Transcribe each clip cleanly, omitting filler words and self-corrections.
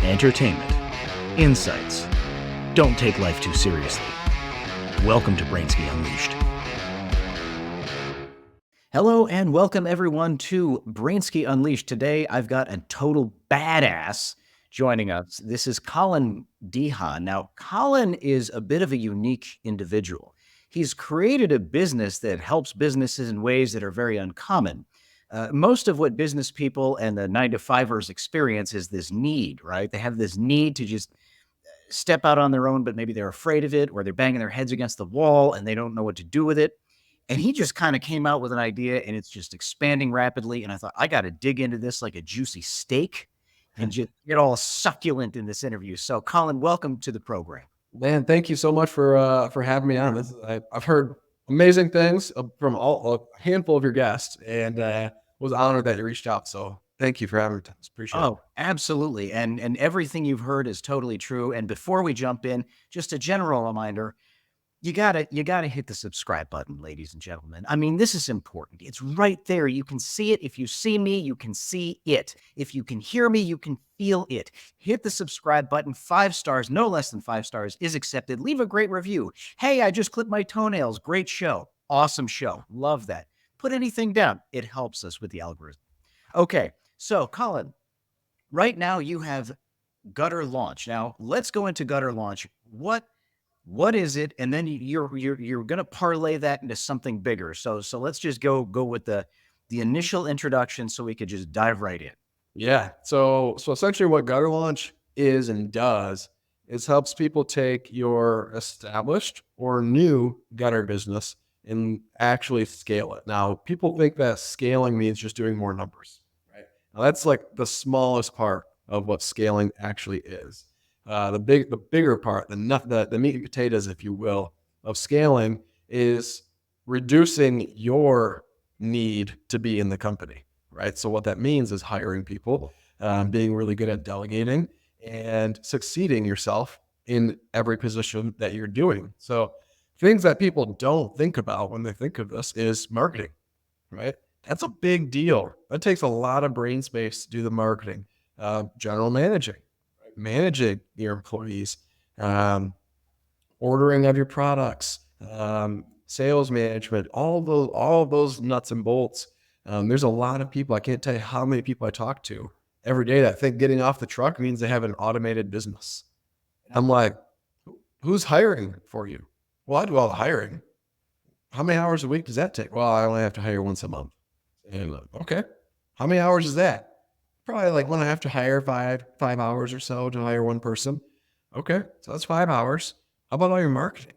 entertainment, insights. Don't take life too seriously. Welcome to Brainsky Unleashed. Hello and welcome everyone to Brainsky Unleashed. Today I've got a total badass joining us. This is Colin DeHan. Now, Colin is a bit of a unique individual. He's created a business that helps businesses in ways that are very uncommon. Most of what business people and the 9-to-5ers experience is this need, right? They have this need to just step out on their own, but maybe they're afraid of it or they're banging their heads against the wall and they don't know what to do with it. And he just kind of came out with an idea and it's just expanding rapidly. And I thought, I got to dig into this like a juicy steak and just get all succulent in this interview. So Colin, welcome to the program. Man, thank you so much for having me on. I've heard amazing things from a handful of your guests, and was honored that you reached out. So thank you for having me. Appreciate it. Oh, absolutely. And everything you've heard is totally true. And before we jump in, just a general reminder, you gotta hit the subscribe button, ladies and gentlemen. I mean, this is important. It's right there. You can see it. If you see me, you can see it. If you can hear me, you can feel it. Hit the subscribe button. 5 stars, no less than 5 stars is accepted. Leave a great review. Hey, I just clipped my toenails. Great show. Awesome show. Love that. Put anything down. It helps us with the algorithm. Okay, so Colin, right now you have Gutter Launch. Now, let's go into Gutter Launch. What is it? And then you're going to parlay that into something bigger. So let's just go with the initial introduction so we could just dive right in. Yeah. So essentially what Gutter Launch is and does is helps people take your established or new gutter business and actually scale it. Now, people think that scaling means just doing more numbers, right? Now, that's like the smallest part of what scaling actually is. The bigger part, the meat and potatoes, if you will, of scaling is reducing your need to be in the company, right? So what that means is hiring people, being really good at delegating, and succeeding yourself in every position that you're doing. So things that people don't think about when they think of this is marketing, right? That's a big deal. That takes a lot of brain space to do the marketing, general managing your employees, ordering of your products, sales management, all of those nuts and bolts. There's a lot of people, I can't tell you how many people I talk to every day that think getting off the truck means they have an automated business. I'm like, who's hiring for you? Well, I do all the hiring. How many hours a week does that take? Well, I only have to hire once a month. And like, okay, how many hours is that? Probably like when I have to hire five hours or so to hire one person. Okay, so that's 5 hours. How about all your marketing?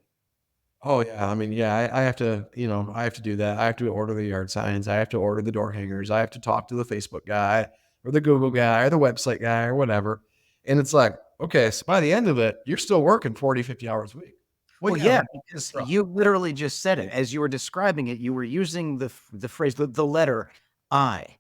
Oh yeah, I mean, yeah, I have to, I have to do that. I have to order the yard signs. I have to order the door hangers. I have to talk to the Facebook guy or the Google guy or the website guy or whatever. And it's like, okay, so by the end of it, you're still working 40, 50 hours a week. Well, yeah, because you literally just said it. As you were describing it, you were using the phrase, the letter I.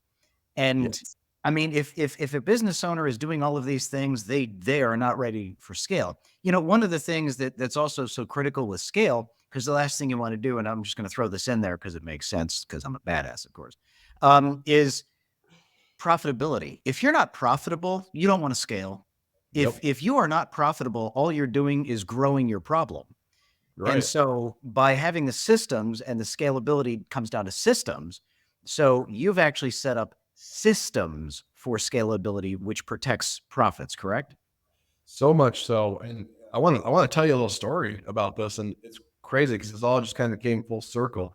And yes. I mean, if a business owner is doing all of these things, they are not ready for scale. One of the things that's also so critical with scale, because the last thing you want to do, and I'm just going to throw this in there because it makes sense, because I'm a badass, of course, is profitability. If you're not profitable, you don't want to scale. If you are not profitable, all you're doing is growing your problem. Right. And so by having the systems, and the scalability comes down to systems, so you've actually set up systems for scalability, which protects profits, correct? So much so. And I want to tell you a little story about this, and it's crazy because it's all just kind of came full circle.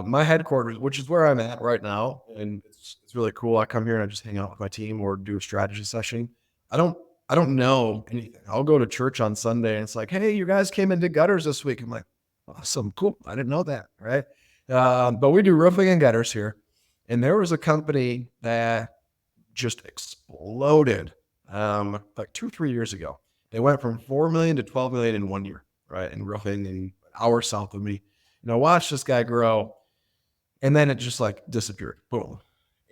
My headquarters, which is where I'm at right now, and it's really cool. I come here and I just hang out with my team or do a strategy session. I don't know anything. I'll go to church on Sunday and it's like, hey, you guys came and did gutters this week. I'm like, awesome, cool. I didn't know that, right? But we do roofing and gutters here. And there was a company that just exploded like 2-3 years ago. They went from 4 million to 12 million in 1 year, right? In roofing, and an hour south of me. And I watched this guy grow, and then it just like disappeared. Boom.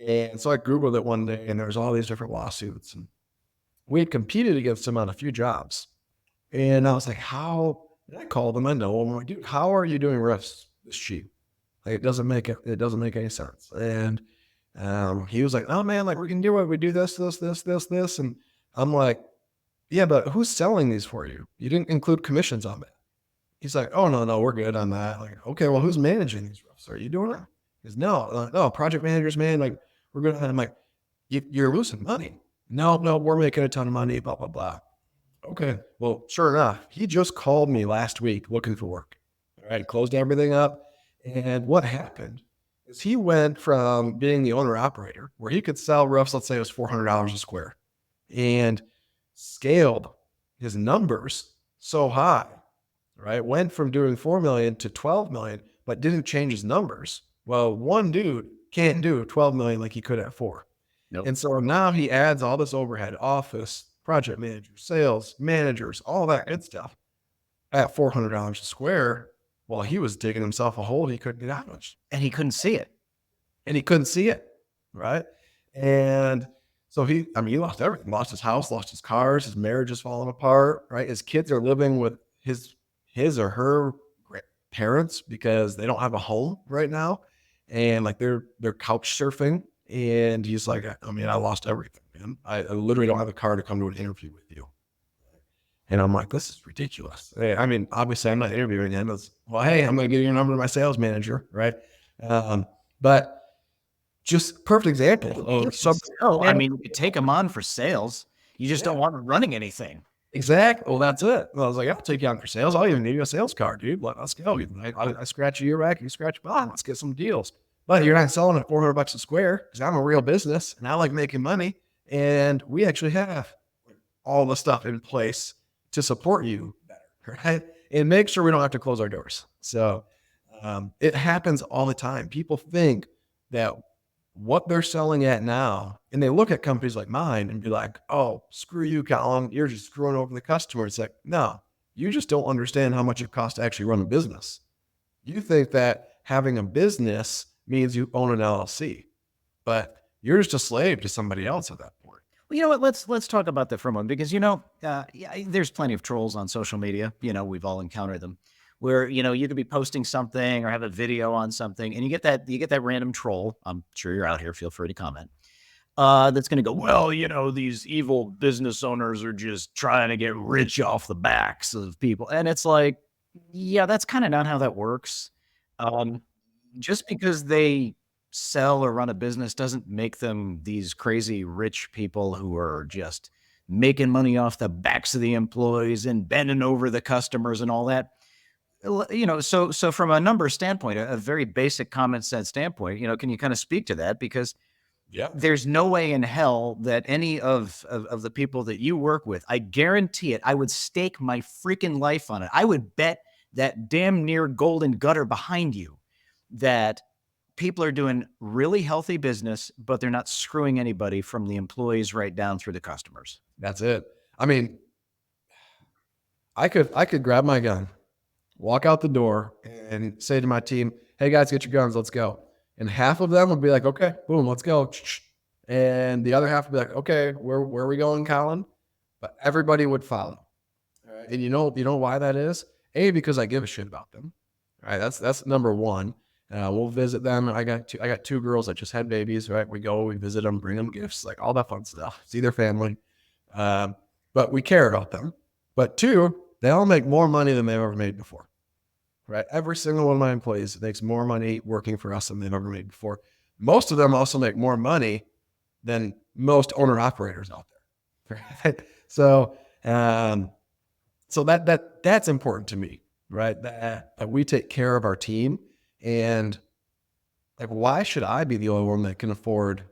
And so I Googled it one day, and there's all these different lawsuits. And we had competed against him on a few jobs. And I was like, how? And I called him. I know him. I'm like, dude, how are you doing roofs this cheap? Like, it doesn't make any sense. And he was like, oh man, like we can do it. We do this. And I'm like, yeah, but who's selling these for you? You didn't include commissions on that. He's like, oh, no, we're good on that. Like, okay, well, who's managing these roofs? Are you doing it? He goes, no, project managers, man. Like, we're good. I'm like, you're losing money. No, we're making a ton of money, blah, blah, blah. Okay. Well, sure enough, he just called me last week looking for work. All right. Closed everything up. And what happened is he went from being the owner operator where he could sell roofs, let's say it was $400 a square, and scaled his numbers so high, right? Went from doing 4 million to 12 million, but didn't change his numbers. Well, one dude can't do 12 million like he could at 4. Nope. And so now he adds all this overhead, office, project managers, sales, managers, all that good stuff at $400 a square. While he was digging himself a hole he couldn't get out of. And he couldn't see it. And he couldn't see it. Right. And so he lost everything, lost his house, lost his cars, his marriage is falling apart. Right. His kids are living with his or her parents because they don't have a home right now. And like they're couch surfing. And he's like, I lost everything, man. I literally don't have a car to come to an interview with you. And I'm like, this is ridiculous. Obviously I'm not interviewing him. It's, well, hey, I'm going to give you your number to my sales manager. Right. But just perfect example of something. You could take him on for sales. You just don't want him running anything. Exactly. Well, that's it. Well, I was like, I'll take you on for sales. I'll even need you a sales card, dude. Let's go. I scratch your rack, you scratch mine. Let's get some deals. But you're not selling at $400 a square because I'm a real business and I like making money. And we actually have all the stuff in place to support you better, right? And make sure we don't have to close our doors. So it happens all the time. People think that what they're selling at now, and they look at companies like mine and be like, oh, screw you, Colin. You're just screwing over the customer. It's like, no, you just don't understand how much it costs to actually run a business. You think that having a business means you own an LLC, but you're just a slave to somebody else at that point. Well, you know what? Let's talk about that for a moment because there's plenty of trolls on social media. We've all encountered them, where you could be posting something or have a video on something, and you get that random troll. I'm sure you're out here. Feel free to comment. That's going to go, well, these evil business owners are just trying to get rich off the backs of people, and it's like, yeah, that's kind of not how that works. Just because they sell or run a business doesn't make them these crazy rich people who are just making money off the backs of the employees and bending over the customers and all that. So from a number standpoint, a very basic common sense standpoint, can you kind of speak to that? Because there's no way in hell that any of the people that you work with, I guarantee it, I would stake my freaking life on it. I would bet that damn near golden gutter behind you that people are doing really healthy business, but they're not screwing anybody from the employees right down through the customers. That's it. I could grab my gun, walk out the door and say to my team, hey guys, get your guns, let's go. And half of them would be like, okay, boom, let's go. And the other half would be like, okay, where are we going, Colin? But everybody would follow. All right. And you know why that is? A, because I give a shit about them. All right. That's number one. We'll visit them. I got two girls that just had babies, right? We go, we visit them, bring them gifts, like all that fun stuff. See their family. But we care about them. But two, they all make more money than they've ever made before. Right? Every single one of my employees makes more money working for us than they've ever made before. Most of them also make more money than most owner operators out there. Right? So that's important to me, right? That we take care of our team. And like, why should I be the only one that can afford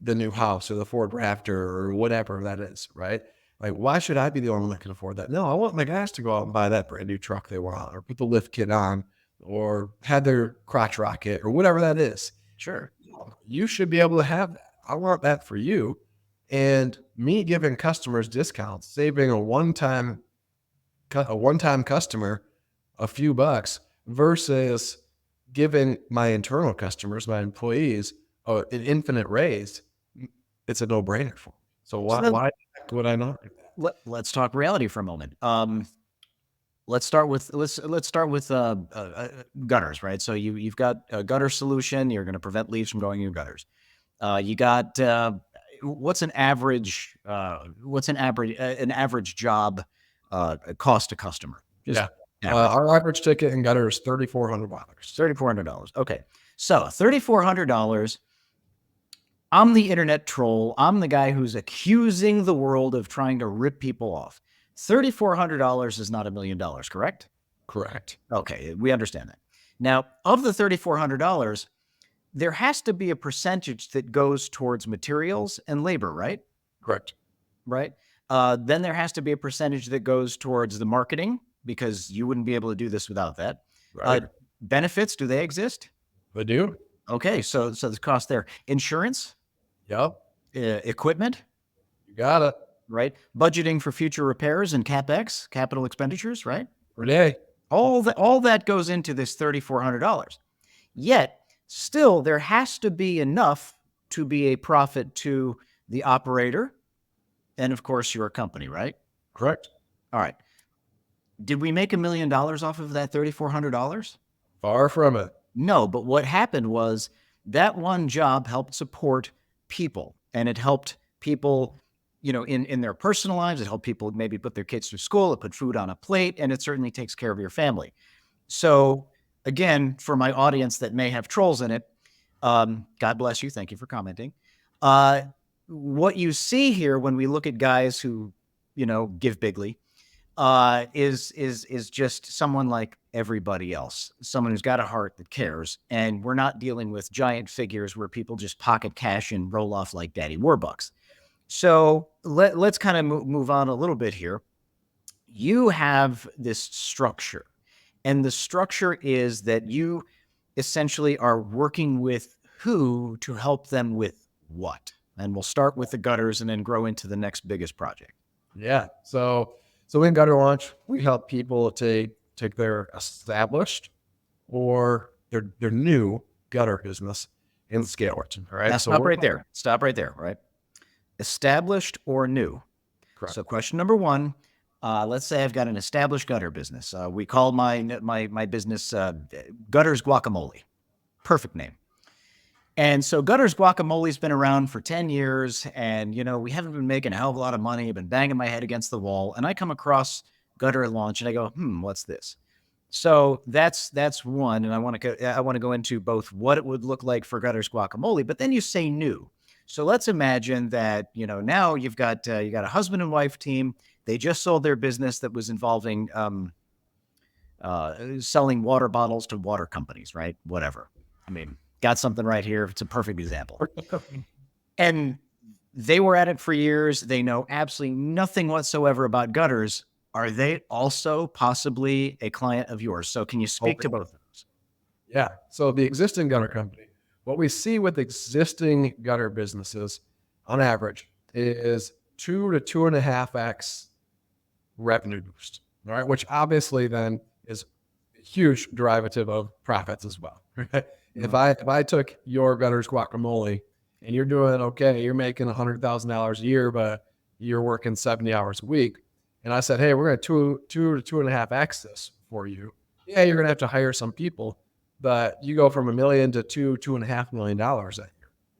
the new house or the Ford Raptor or whatever that is, right? Like, why should I be the only one that can afford that? No, I want my guys to go out and buy that brand new truck they want, or put the lift kit on, or have their crotch rocket, or whatever that is. Sure. You should be able to have that. I want that for you. And me giving customers discounts, saving a one-time customer a few bucks versus giving my internal customers, my employees, an infinite raise, it's a no-brainer for me. So why would I not do that? Let's talk reality for a moment. Let's start with gutters, right? So you've got a gutter solution. You're going to prevent leaves from going in your gutters. You got what's an average an average job cost to customer? Just Yeah. average. Our average ticket in gutter is $3,400. $3,400. Okay. So $3,400. I'm the internet troll. I'm the guy who's accusing the world of trying to rip people off. $3,400 is not $1 million, correct? Correct. Okay, we understand that. Now, of the $3,400, there has to be a percentage that goes towards materials and labor, right? Correct. Right. Then there has to be a percentage that goes towards the marketing, because you wouldn't be able to do this without that. Right. Benefits, do they exist? They do. Okay, so there's cost there. Insurance, Yep. equipment, You got it. right? Budgeting for future repairs and CapEx, capital expenditures, right? Renee. All that goes into this $3,400. Yet, still, there has to be enough to be a profit to the operator and, of course, your company, right? Correct. All right. Did we make $1 million off of that $3,400? Far from it. No, but what happened was that one job helped support people, and it helped people, in their personal lives. It helped people maybe put their kids through school, it put food on a plate, and it certainly takes care of your family. So again, for my audience that may have trolls in it, God bless you. Thank you for commenting. What you see here when we look at guys who, give bigly, is just someone like everybody else, someone who's got a heart that cares. And we're not dealing with giant figures where people just pocket cash and roll off like Daddy Warbucks. So let's kind of move on a little bit here. You have this structure, and the structure is that you essentially are working with who to help them with what. And we'll start with the gutters and then grow into the next biggest project. Yeah. So in Gutter Launch, we help people take their established or their new gutter business and scale it. All right. Now, stop right there. Stop right there. Right. Established or new. Correct. So question number one, let's say I've got an established gutter business. We call my business Gutters Guacamole. Perfect name. And so Gutters Guacamole's been around for 10 years, and, we haven't been making a hell of a lot of money. I've been banging my head against the wall, and I come across Gutter Launch, and I go, what's this? So that's one, and I want to go into both what it would look like for Gutters Guacamole, but then you say new. So let's imagine that, now you got a husband and wife team. They just sold their business that was involving selling water bottles to water companies, right? Whatever. I mean, got something right here. It's a perfect example. And they were at it for years. They know absolutely nothing whatsoever about gutters. Are they also possibly a client of yours? So can you speak to both of those? Yeah. So the existing gutter company, what we see with existing gutter businesses on average is 2 to 2.5x revenue boost. All right. Which obviously then is a huge derivative of profits as well. Right? If I took your Gutters Guacamole and you're doing okay, you're making $100,000 a year, but you're working 70 hours a week, and I said, hey, we're going to 2 to 2.5x this for you. Yeah, you're going to have to hire some people, but you go from $1 million to $2.5 million a year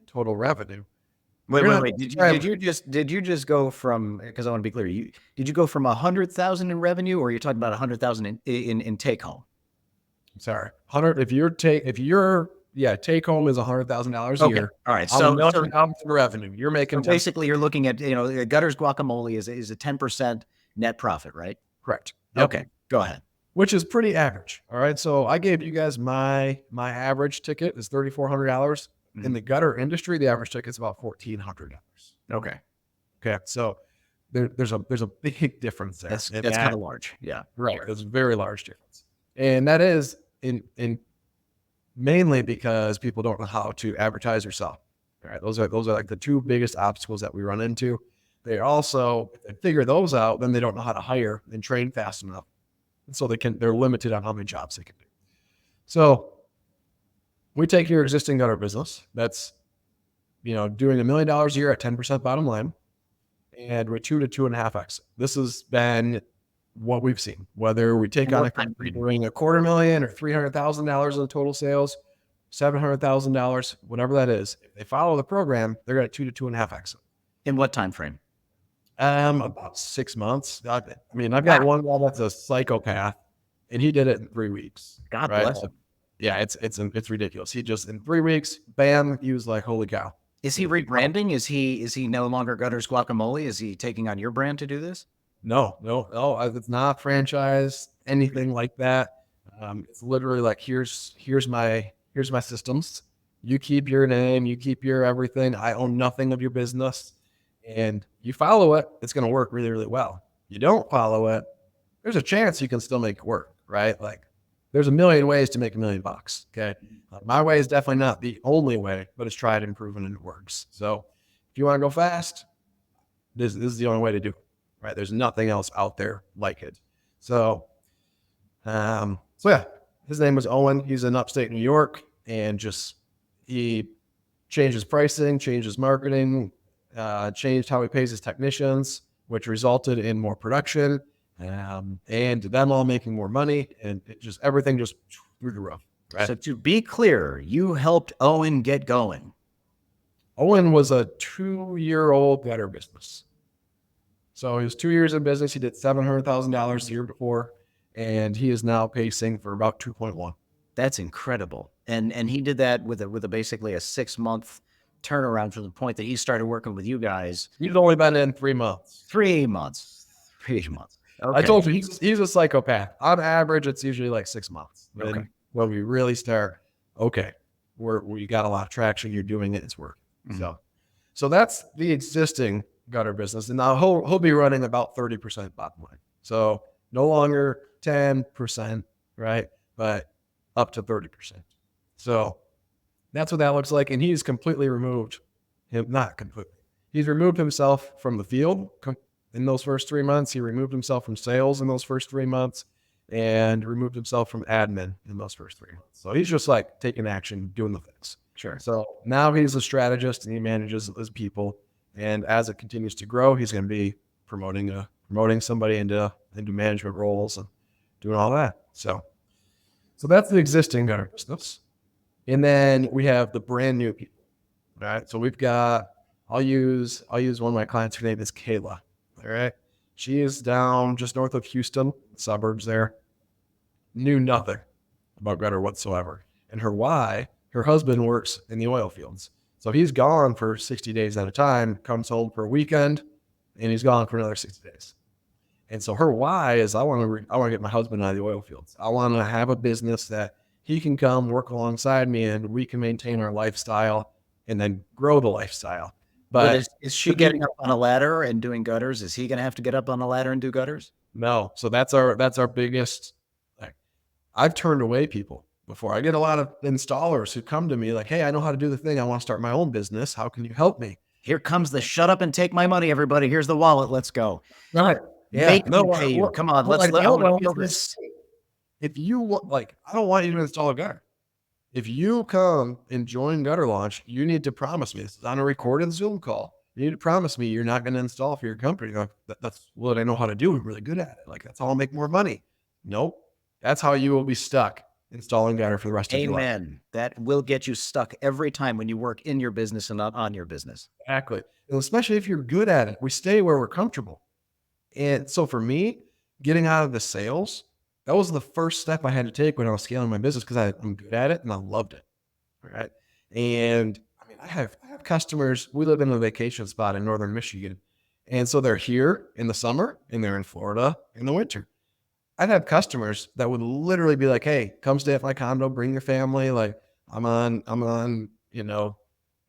total revenue. Wait. Did you just go from, because I want to be clear, did you go from 100,000 in revenue, or are you talking about 100,000 in take home? Sorry, if your take home is $100,000 a year. All right. So for revenue, you're making basically you're looking at Gutters Guacamole is a 10% net profit, right? Correct. Yep. Okay, go ahead. Which is pretty average. All right. So I gave you guys my average ticket is $3,400. Mm-hmm. In the gutter industry, the average ticket is about $1,400. Okay. So there's a big difference there. That's kind of large. Yeah. Right. Sure. There's a very large difference, and that is in mainly because people don't know how to advertise yourself. All right. Those are like the two biggest obstacles that we run into. They also, if they figure those out, then they don't know how to hire and train fast enough. And so they're limited on how many jobs they can do. So we take your existing gutter business that's, doing $1 million a year at 10% bottom line, and we're 2 to 2.5x. This has been what we've seen, whether we take on a company doing $250,000 or $300,000 in total sales, $700,000, whatever that is. If they follow the program, they're going to 2 to 2.5x. In what time frame? About 6 months. I've got Wow. one guy that's a psychopath, and he did it in 3 weeks. God Right? bless him. Yeah, it's ridiculous. He just in 3 weeks, bam, he was like, holy cow. Is he rebranding? Is he no longer Gutters Guacamole? Is he taking on your brand to do this? No. It's not franchise, anything like that. It's literally like here's my systems. You keep your name, you keep your everything. I own nothing of your business, and you follow it. It's going to work really, really well. You don't follow it, there's a chance you can still make it work, right? Like, there's a million ways to make $1,000,000. Okay, my way is definitely not the only way, but it's tried and proven and it works. So, if you want to go fast, this is the only way to do it, right? There's nothing else out there like it. So, so yeah, his name was Owen. He's in upstate New York, and just he changed his pricing, changed his marketing, changed how he pays his technicians, which resulted in more production, and them all making more money, and everything just through the roof. Right? So to be clear, you helped Owen get going. Owen was a 2-year-old gutter business. So he was 2 years in business. He did $700,000 the year before, and he is now pacing for about 2.1. That's incredible. And he did that with a basically a 6-month turnaround from the point that he started working with you guys. He's only been in 3 months. 3 months. 3 months. Okay. I told you he's a psychopath. On average, it's usually like 6 months. Okay. When we really start, okay, we got a lot of traction. You're doing it. It's working. Mm-hmm. So that's the existing gutter business, and now he'll be running about 30% bottom line. So no longer 10%, right? But up to 30%. So that's what that looks like. And he's completely removed him, not completely. He's removed himself from the field in those first 3 months. He removed himself from sales in those first 3 months, and removed himself from admin in those first 3 months. So he's just like taking action, doing the things. Sure. So now he's a strategist and he manages his people. And as it continues to grow, he's going to be promoting somebody into management roles and doing all that. So that's the existing gutter business. And then we have the brand new people. All right. So we've got, I'll use one of my clients. Her name is Kayla. All right. She is down just north of Houston, suburbs there. Knew nothing about gutter whatsoever. And her husband works in the oil fields. So he's gone for 60 days at a time, comes home for a weekend, and he's gone for another 60 days. And so her why is I want to get my husband out of the oil fields. I want to have a business that he can come work alongside me, and we can maintain our lifestyle and then grow the lifestyle. But is she getting up on a ladder and doing gutters? Is he going to have to get up on a ladder and do gutters? No. So that's our biggest. I've turned away people before. I get a lot of installers who come to me like, hey, I know how to do the thing. I want to start my own business. How can you help me? Here comes the shut up and take my money, everybody. Here's the wallet. Let's go. Right. Yeah. Make me pay you. Come on. Let's feel this. If you want, I don't want you to install a gutter. If you come and join Gutter Launch, you need to promise me, this is on a recorded Zoom call. You need to promise me you're not going to install for your company. That's what I know how to do. I'm really good at it. That's how I'll make more money. Nope. That's how you will be stuck installing gutter for the rest of your life. Amen. That will get you stuck every time when you work in your business and not on your business. Exactly. And especially if you're good at it. We stay where we're comfortable. And so for me, getting out of the sales, that was the first step I had to take when I was scaling my business, because I'm good at it and I loved it. Right. And I have customers. We live in a vacation spot in northern Michigan. And so they're here in the summer and they're in Florida in the winter. I'd have customers that would literally be like, hey, come stay at my condo, bring your family. I'm on,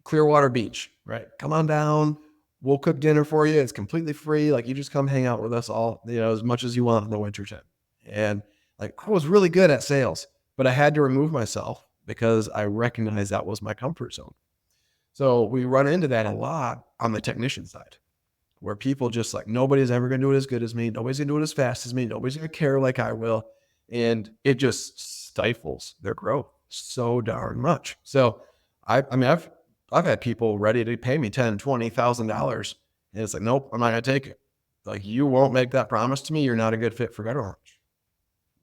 Clearwater Beach, right? Come on down. We'll cook dinner for you. It's completely free. You just come hang out with us all, as much as you want in the winter time. And I was really good at sales, but I had to remove myself because I recognized that was my comfort zone. So we run into that a lot on the technician side, where people just nobody's ever going to do it as good as me. Nobody's going to do it as fast as me. Nobody's going to care like I will. And it just stifles their growth so darn much. So I've had people ready to pay me $10,000, $20,000. And it's nope, I'm not going to take it. You won't make that promise to me. You're not a good fit for Gutter Launch.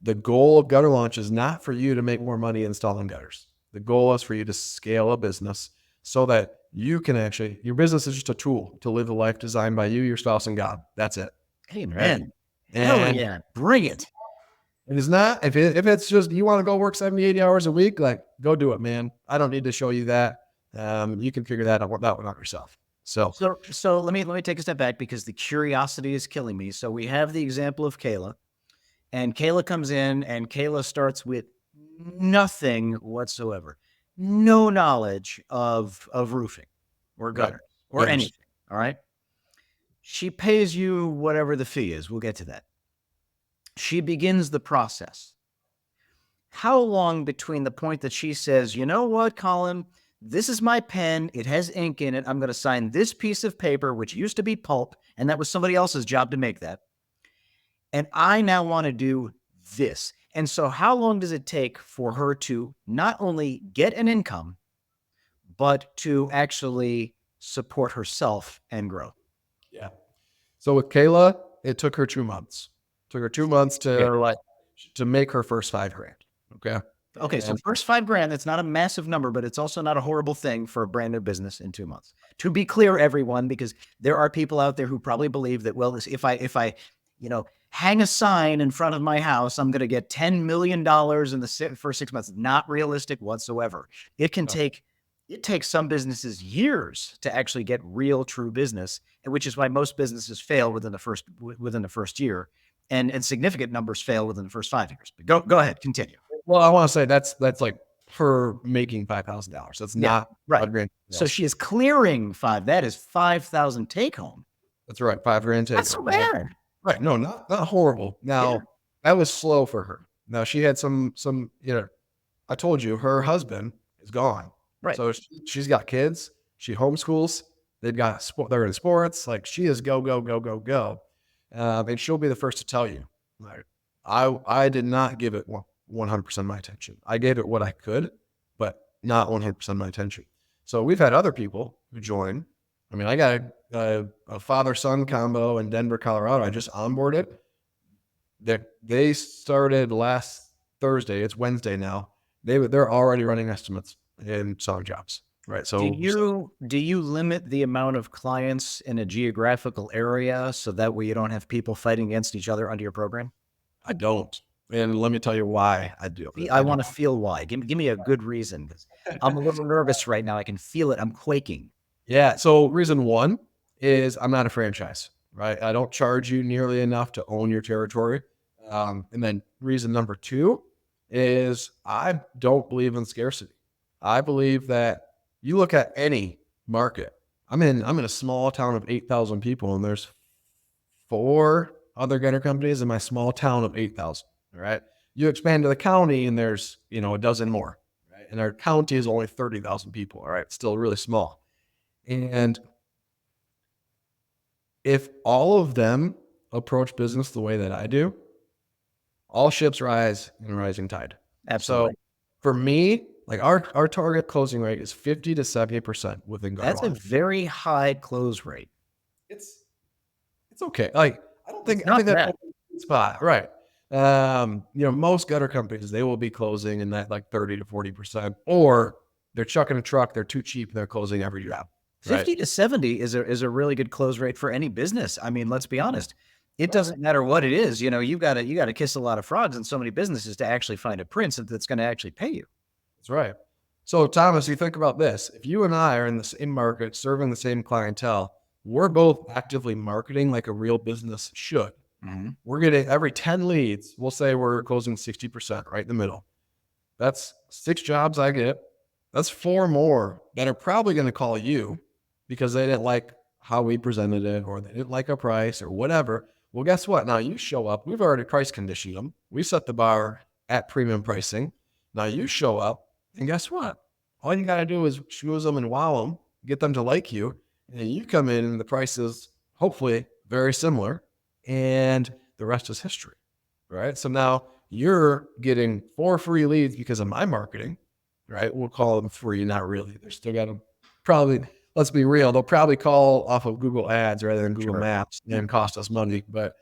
The goal of Gutter Launch is not for you to make more money installing gutters. The goal is for you to scale a business so that you can actually, your business is just a tool to live a life designed by you, your spouse, and God. That's it. Right. Amen. Hell And yeah. Bring it. it is not, if it's just, you want to go work 70, 80 hours a week, like go do it, man. I don't need to show you that. You can figure that out yourself. So So let me take a step back because the curiosity is killing me. So we have the example of Kayla, and Kayla comes in, and Kayla starts with nothing whatsoever, no knowledge of roofing or right. gutter or Gutters. anything. All right. She pays you whatever the fee is. We'll get to that. She begins the process. How long between the point that she says, you know what, Colin, this is my pen, it has ink in it, I'm going to sign this piece of paper, which used to be pulp, and that was somebody else's job to make that, and I now want to do this. And so, how long does it take for her to not only get an income, but to actually support herself and grow? Yeah. So with Kayla, it took her 2 months. Took her 2 months Okay. to make her first $5,000. Okay. Okay, so And first $5,000, that's not a massive number, but it's also not a horrible thing for a brand new business in 2 months. To be clear, everyone, because there are people out there who probably believe that, well, if I hang a sign in front of my house, I'm going to get $10 million in the first 6 months. Not realistic whatsoever. It takes some businesses years to actually get real, true business, which is why most businesses fail within the first year, and significant numbers fail within the first 5 years. But go ahead, continue. well, I want to say that's like her making $5,000. That's Yeah, not right. $5,000. So she is clearing five. That is 5,000 take home. That's right. $5,000 take That's home. bad. Right. No, not horrible. Now Yeah. that was slow for her. Now she had some, I told you her husband is gone. Right. So she's got kids. She homeschools. They've got sport. They're in sports. Like she is go, go, go, go, go. And she'll be the first to tell you. Like I did not give it 100% my attention. I gave it what I could, but not 100% my attention. So we've had other people who join. I mean, I got a father-son combo in Denver, Colorado. I just onboarded. They started last Thursday. It's Wednesday now. They're already running estimates and selling jobs. Right. So Do you limit the amount of clients in a geographical area so that way you don't have people fighting against each other under your program? I don't. And let me tell you why I do. I want to feel why. Give me a good reason. 'Cause I'm a little nervous right now. I can feel it. I'm quaking. Yeah. So reason one is I'm not a franchise, right? I don't charge you nearly enough to own your territory. And then reason number two is I don't believe in scarcity. I believe that you look at any market. I'm in a small town of 8,000 people, and there's 4 other gutter companies in my small town of 8,000. All right. You expand to the county, and there's a dozen more. Right. And our county is only 30,000 people. All right. Still really small. And if all of them approach business the way that I do, all ships rise in a rising tide. Absolutely. So for me, like our target closing rate is 50 to 70% within gutter That's a line. very high close rate. It's okay. Like I It's think not that's bad. a good spot, right? Most gutter companies, they will be closing in that like 30 to 40%, or they're chucking a truck, they're too cheap, they're closing every job. Right? 50 to 70 is a really good close rate for any business. I mean, let's be honest. It doesn't matter what it is. You've got to kiss a lot of frogs in so many businesses to actually find a prince that's going to actually pay you. That's right. So Thomas, you think about this. If you and I are in the same market, serving the same clientele, we're both actively marketing like a real business should. Mm-hmm. We're getting every 10 leads, we'll say we're closing 60%, right in the middle. That's 6 jobs I get. That's 4 more that are probably going to call you because they didn't like how we presented it, or they didn't like our price or whatever. Well, guess what? Now you show up. We've already price conditioned them. We set the bar at premium pricing. Now you show up, and guess what? All you got to do is schmooze them and wow them, get them to like you. And then you come in and the price is hopefully very similar, and the rest is history, right? So now you're getting 4 free leads because of my marketing, right? We'll call them free, not really. They're still got to probably, let's be real, they'll probably call off of Google Ads rather than Google Maps and cost us money. But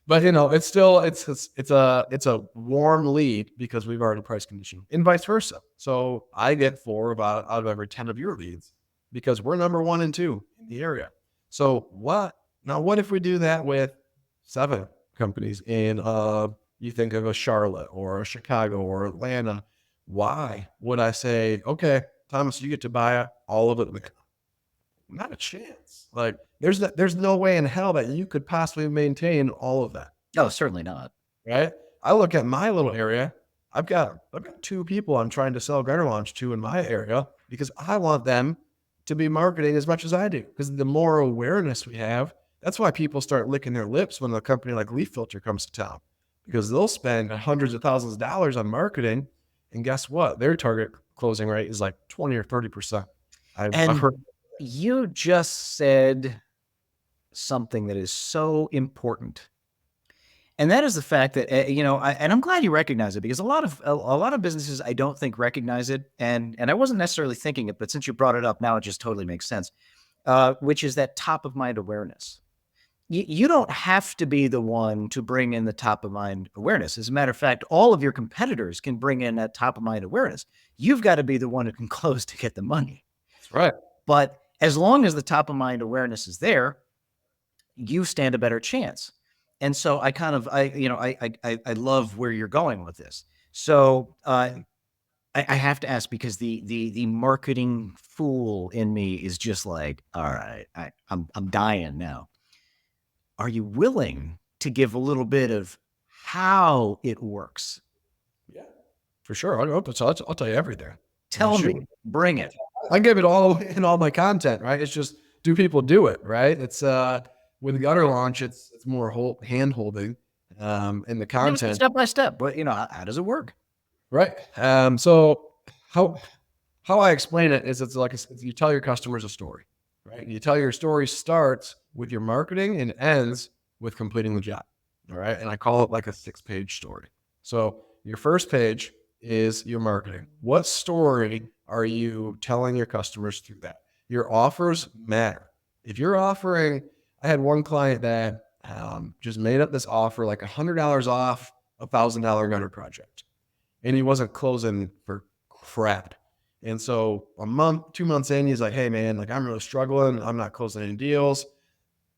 But you know, it's still it's a warm lead because we've already price conditioned, and vice versa. So I get 4 out of every 10 of your leads because we're number 1 and 2 in the area. So what now? What if we do that with 7 companies in you think of a Charlotte or a Chicago or Atlanta? Why would I say, okay, Thomas, you get to buy all of it? Not a chance. Like there's no way in hell that you could possibly maintain all of that, Oh, certainly not. right? I look at my little area. I've got 2 people I'm trying to sell Gutter Launch to in my area because I want them to be marketing as much as I do. Because the more awareness we have, that's why people start licking their lips when a company like Leaf Filter comes to town, because they'll spend hundreds of thousands of dollars on marketing, and guess what? Their target closing rate is like 20 or 30%. I've And heard. you just said something that is so important. And that is the fact that, and I'm glad you recognize it, because a lot of businesses I don't think recognize it. And I wasn't necessarily thinking it, but since you brought it up, now it just totally makes sense. Which is that top of mind awareness. You don't have to be the one to bring in the top of mind awareness. As a matter of fact, all of your competitors can bring in that top of mind awareness. You've got to be the one who can close to get the money. That's right. But as long as the top of mind awareness is there, you stand a better chance. And so I love where you're going with this. So I have to ask, because the marketing fool in me is just like, all right, I'm dying now. Are you willing to give a little bit of how it works? Yeah, for sure. I'll tell you everything. Tell Shoot. me, bring it. I give it all in all my content, right? It's just, do people do it, right? It's with Gutter Launch, it's more hand holding in the Give us content, step by step. But how does it work? right? So how I explain it is, it's like you tell your customers a story, right? You tell your story starts with your marketing and ends with completing the job, all right? And I call it like a 6-page story. So your first page is your marketing. What story are you telling your customers through that? Your offers matter. If you're offering, I had one client that just made up this offer, like $100 off $1,000 gutter project, and he wasn't closing for crap. And so a month, 2 months in, he's like, hey man, like I'm really struggling. I'm not closing any deals.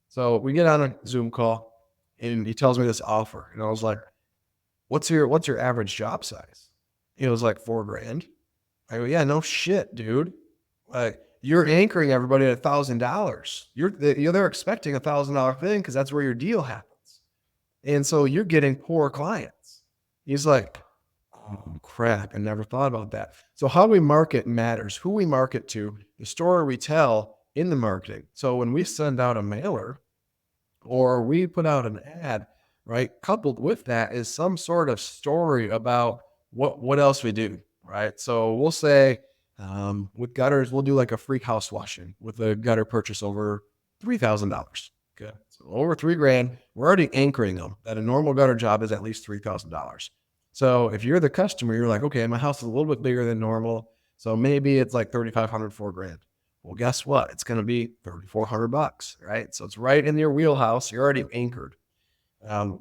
So we get on a Zoom call and he tells me this offer. And I was like, what's your average job size? He was like $4,000. I go, yeah, no shit, dude. Like you're anchoring everybody at $1,000. They're expecting $1,000 thing because that's where your deal happens. And so you're getting poor clients. He's like, oh crap, I never thought about that. So how we market matters. Who we market to, the story we tell in the marketing. So when we send out a mailer or we put out an ad, right, coupled with that is some sort of story about what else we do, right? So we'll say with gutters, we'll do like a free house washing with a gutter purchase over $3,000. Okay, so over $3,000, we're already anchoring them that a normal gutter job is at least $3,000. So if you're the customer, you're like, okay, my house is a little bit bigger than normal, so maybe it's like 3,500, $4,000. Well, guess what? It's going to be $3,400, right? So it's right in your wheelhouse. You're already anchored.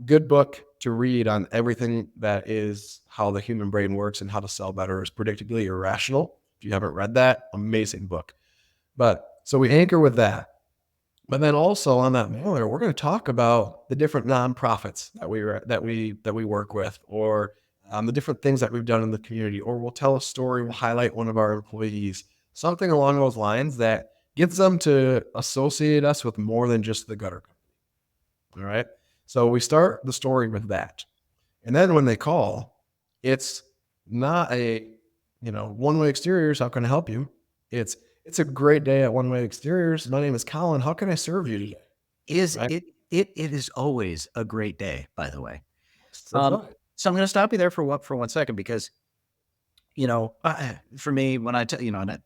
Good book to read on everything that is how the human brain works and how to sell better is Predictably Irrational. If you haven't read that, amazing book. But so we anchor with that. But then also on that mailer, we're going to talk about the different nonprofits that we work with, or the different things that we've done in the community, or we'll tell a story, we'll highlight one of our employees, something along those lines that gets them to associate us with more than just the gutter company. All right. So we start the story with that. And then when they call, it's not a, one-way exteriors, how can I help you? It's a great day at One Way Exteriors. My name is Colin. How can I serve you today? Is Right? it is always a great day, by the way. That's right. So I'm going to stop you there for 1 second, because for me, when I tell and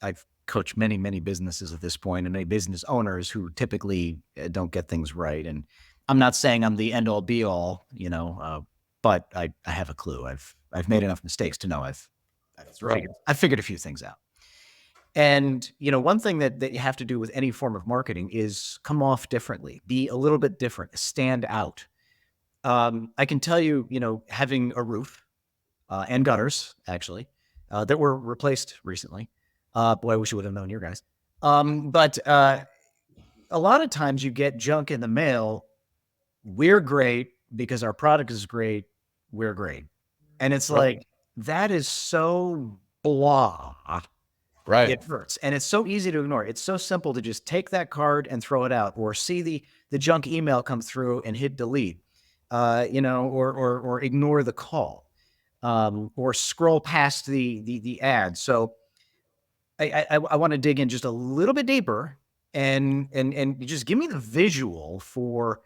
I've coached many businesses at this point, and many business owners who typically don't get things right. And I'm not saying I'm the end all be all, but I have a clue. I've made enough mistakes to know That's right. I've figured a few things out. And one thing that you have to do with any form of marketing is come off differently, be a little bit different, stand out. I can tell you, having a roof and gutters actually that were replaced recently. Boy, I wish I would have known your guys. But a lot of times you get junk in the mail. We're great because our product is great. We're great. And it's Right. like, that is so blah. Right. It hurts. And it's so easy to ignore. It's so simple to just take that card and throw it out, or see the junk email come through and hit delete, or ignore the call, or scroll past the ad. So I want to dig in just a little bit deeper, and just give me the visual for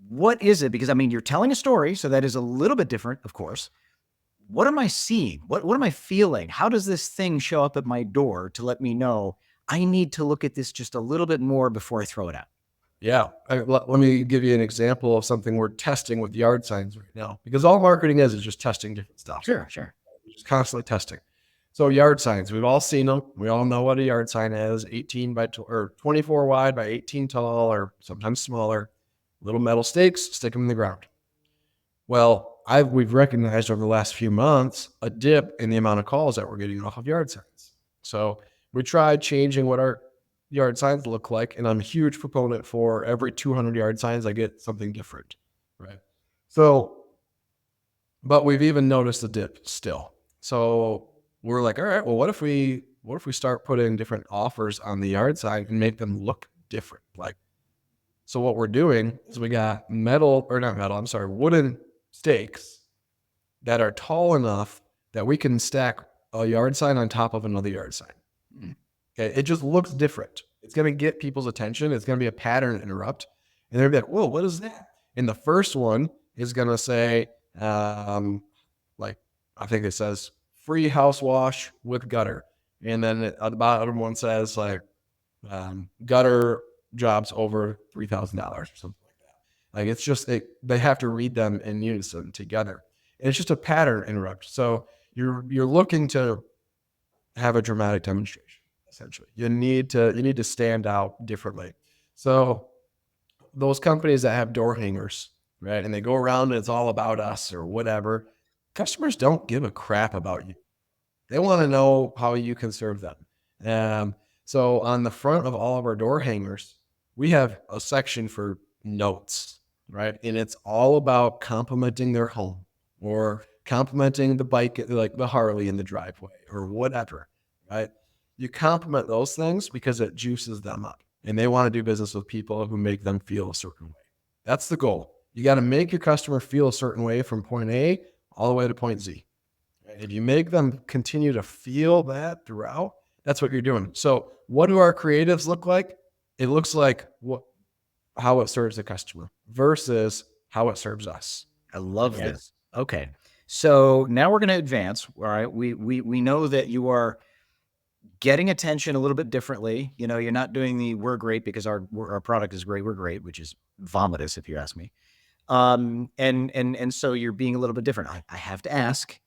what is it? Because I mean, you're telling a story, so that is a little bit different, of course. What am I seeing? What am I feeling? How does this thing show up at my door to let me know I need to look at this just a little bit more before I throw it out? Yeah. Let me give you an example of something we're testing with yard signs right now, because all marketing is just testing different stuff. Sure, sure. We're just constantly testing. So yard signs, we've all seen them. We all know what a yard sign is: 18 by or 24 wide by 18 tall, or sometimes smaller, little metal stakes, stick them in the ground. Well, we've recognized over the last few months a dip in the amount of calls that we're getting off of yard signs. So we tried changing what our yard signs look like, and I'm a huge proponent for every 200 yard signs I get something different, right? So, but we've even noticed a dip still. So we're like, all right, well, what if we start putting different offers on the yard sign and make them look different? Like, so what we're doing is we got wooden stakes that are tall enough that we can stack a yard sign on top of another yard sign. Okay, it just looks different. It's going to get people's attention. It's going to be a pattern interrupt. And they're going to be like, whoa, what is that? And the first one is going to say, like, I think it says free house wash with gutter. And then the bottom one says, like, gutter jobs over $3,000 or something like that. Like, it's just, they have to read them in unison together. And it's just a pattern interrupt. So you're looking to have a dramatic demonstration. Essentially, you need to stand out differently. So those companies that have door hangers, right, and they go around and it's all about us or whatever, customers don't give a crap about you. They want to know how you can serve them. So on the front of all of our door hangers, we have a section for notes, right? And it's all about complimenting their home, or complimenting the bike, like the Harley in the driveway or whatever, right? You compliment those things because it juices them up, and they want to do business with people who make them feel a certain way. That's the goal. You got to make your customer feel a certain way from point A all the way to point Z. If you make them continue to feel that throughout, that's what you're doing. So what do our creatives look like? It looks like how it serves the customer versus how it serves us. I love this. Okay. So now we're going to advance. All right. We know that you are getting attention a little bit differently. You're not doing the "we're great because our product is great, we're great," which is vomitous if you ask me. And so you're being a little bit different. I have to ask,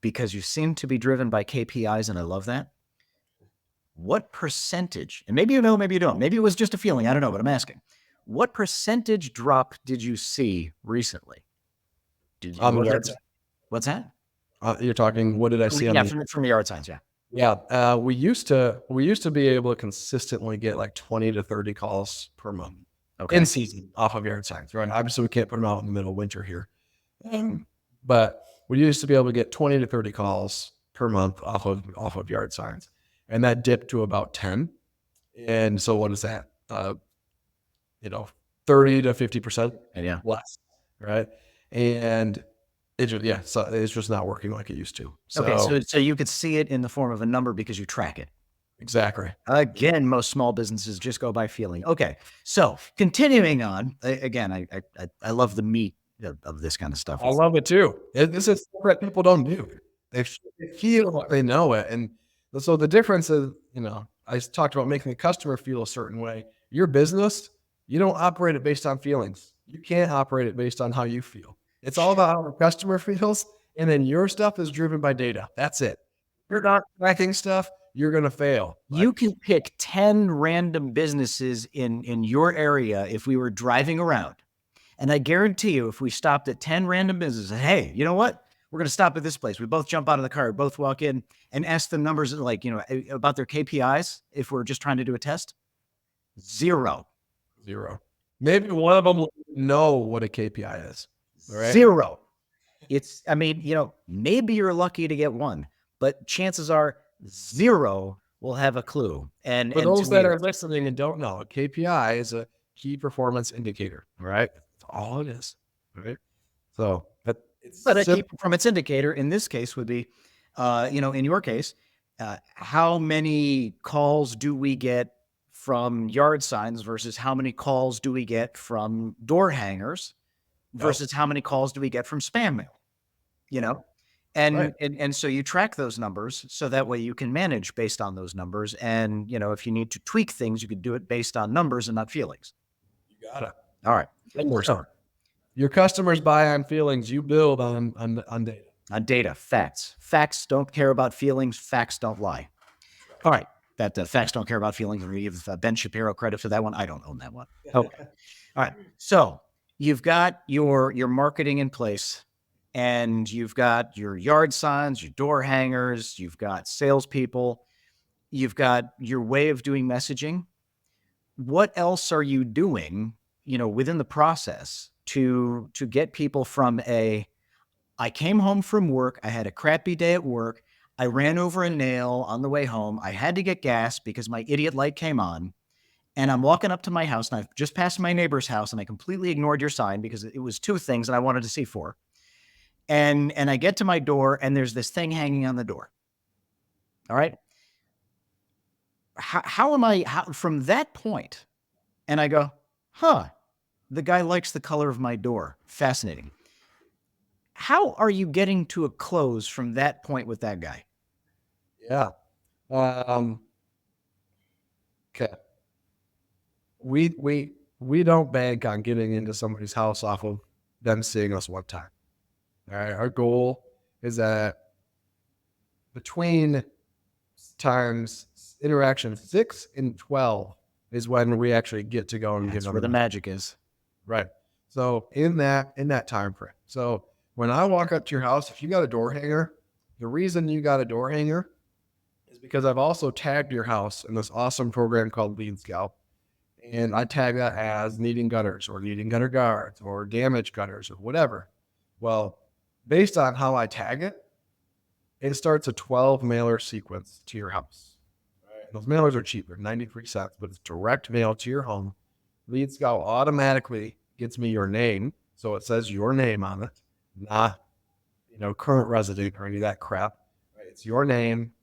because you seem to be driven by KPIs, and I love that. What percentage, and maybe you know, maybe you don't, maybe it was just a feeling, I don't know, but I'm asking, what percentage drop did you see recently? What's that? You're talking, what did I see? From the yard signs, yeah. Yeah, we used to be able to consistently get like 20 to 30 calls per month, in season, off of yard signs. Right? Obviously, we can't put them out in the middle of winter here, but we used to be able to get 20 to 30 calls per month off of yard signs, and that dipped to about 10. And so, what is that? 30 to 50%, less, right? And so it's just not working like it used to. So you could see it in the form of a number because you track it. Exactly. Again, most small businesses just go by feeling. Okay, so continuing on. Again, I love the meat of this kind of stuff. I love it too. This is what people don't do. They feel like they know it, and so the difference is, I talked about making the customer feel a certain way. Your business, you don't operate it based on feelings. You can't operate it based on how you feel. It's all about how the customer feels, and then your stuff is driven by data. That's it. If you're not tracking stuff, you're going to fail. You can pick 10 random businesses in your area if we were driving around, And I guarantee you, if we stopped at 10 random businesses, hey, you know what? We're going to stop at this place. We both jump out of the car, both walk in and ask them numbers like, about their KPIs. If we're just trying to do a test, zero. Zero. Maybe one of them will know what a KPI is. All right. Zero. Maybe you're lucky to get one, but chances are zero will have a clue. And For and those to that me, are listening and don't know, a KPI is a key performance indicator. Right. That's all it is. Right. So it's but a key performance indicator in this case would be, in your case, how many calls do we get from yard signs versus how many calls do we get from door hangers versus how many calls do we get from spam mail, you know? And, Right. and so you track those numbers so that way you can manage based on those numbers. And, if you need to tweak things, you could do it based on numbers and not feelings. You got it. All right. One more story. Your customers buy on feelings. You build on data. On data, facts. Facts don't care about feelings. Facts don't lie. All right. That facts don't care about feelings. I'm going to give Ben Shapiro credit for that one. I don't own that one. Okay. All right. So you've got your marketing in place, and you've got your yard signs, your door hangers, you've got salespeople, you've got your way of doing messaging. What else are you doing, within the process to get people from I came home from work, I had a crappy day at work, I ran over a nail on the way home, I had to get gas because my idiot light came on, and I'm walking up to my house, and I've just passed my neighbor's house, and I completely ignored your sign because it was two things that I wanted to see for. And I get to my door, and there's this thing hanging on the door. All right. How am I from that point? And I go, the guy likes the color of my door. Fascinating. How are you getting to a close from that point with that guy? Yeah. Okay. We don't bank on getting into somebody's house off of them seeing us one time. All right. Our goal is that between times interaction 6 and 12 is when we actually get to go and That's give them where the magic is. Right. So in that time frame. So when I walk up to your house, if you got a door hanger, the reason you got a door hanger is because I've also tagged your house in this awesome program called Lead Scout. And I tag that as needing gutters or needing gutter guards or damaged gutters or whatever. Well, based on how I tag it, it starts a 12 mailer sequence to your house. Right. Those mailers are cheap. They're 93 cents, but it's direct mail to your home. Lead Scout automatically gets me your name. So it says your name on it, not, current resident or any of that crap. Right? It's your name.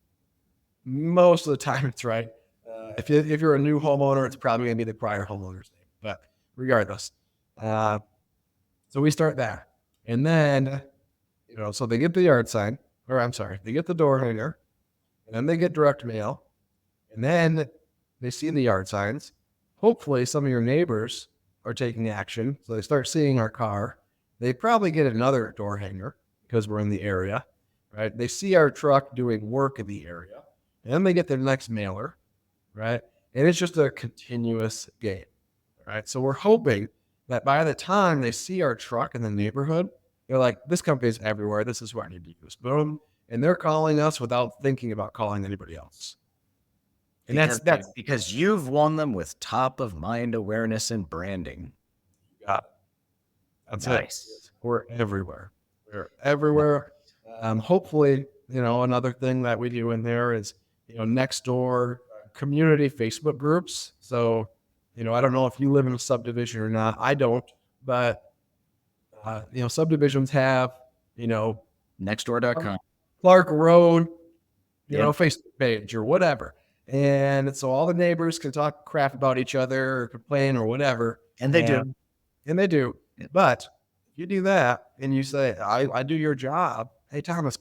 Most of the time it's right. If you're a new homeowner, it's probably going to be the prior homeowner's name. But regardless, so we start there. And then, so they get the yard sign, or I'm sorry, they get the door hanger, and then they get direct mail, and then they see the yard signs. Hopefully some of your neighbors are taking action. So they start seeing our car. They probably get another door hanger because we're in the area, right? They see our truck doing work in the area, and then they get their next mailer, right? And it's just a continuous game, right? So we're hoping that by the time they see our truck in the neighborhood, they're like, this company's everywhere. This is what I need to use. Boom. And they're calling us without thinking about calling anybody else. And that's because you've won them with top of mind awareness and branding. That's nice. it. We're everywhere. We're everywhere. Hopefully, another thing that we do in there is, next door community Facebook groups. So, I don't know if you live in a subdivision or not. I don't, but, subdivisions have, nextdoor.com. Clark Road, Facebook page or whatever. And so all the neighbors can talk crap about each other or complain or whatever. And they do. And they do. Yeah. But if you do that and you say, I do your job. Hey, Thomas,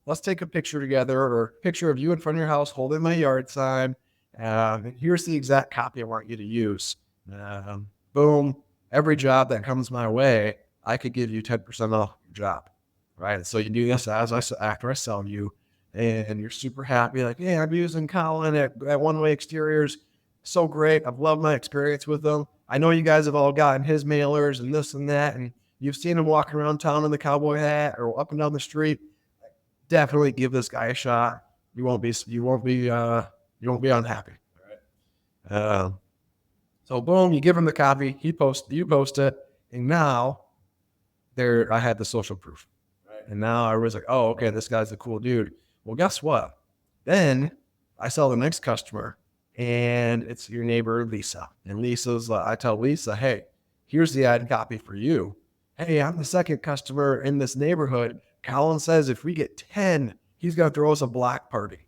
let's take a picture together or a picture of you in front of your house holding my yard sign. Here's the exact copy I want you to use. Boom. Every job that comes my way, I could give you 10% off your job. Right. So you do this after I sell you. And you're super happy, like, yeah, I'm using Colin at One Way Exteriors. So great. I've loved my experience with him. I know you guys have all gotten his mailers and this and that, and you've seen him walking around town in the cowboy hat or up and down the street. Definitely give this guy a shot. You won't be unhappy. Uh, so boom, you give him the copy. You post it, and now I had the social proof. And now I was like, oh, okay, this guy's a cool dude. Well, guess what? Then I saw the next customer, and it's your neighbor, Lisa. And I tell Lisa, hey, here's the ad copy for you. Hey, I'm the second customer in this neighborhood. Colin says if we get 10, he's going to throw us a block party.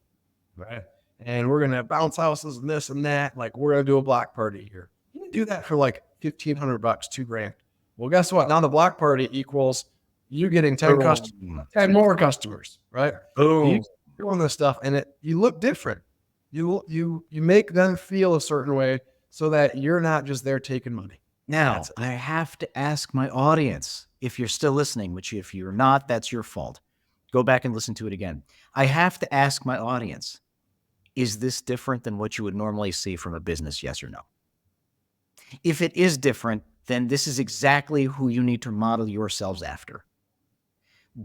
Right. And we're going to have bounce houses and this and that. Like, we're going to do a block party here. You can do that for like $1,500, $2,000. Well, guess what? Now the block party equals you getting 10 customers, 10 more customers, right? Boom. You're doing this stuff, and you look different. You make them feel a certain way so that you're not just there taking money. Now, I have to ask my audience, if you're still listening, which if you're not, that's your fault. Go back and listen to it again. I have to ask my audience, is this different than what you would normally see from a business, yes or no? If it is different, then this is exactly who you need to model yourselves after.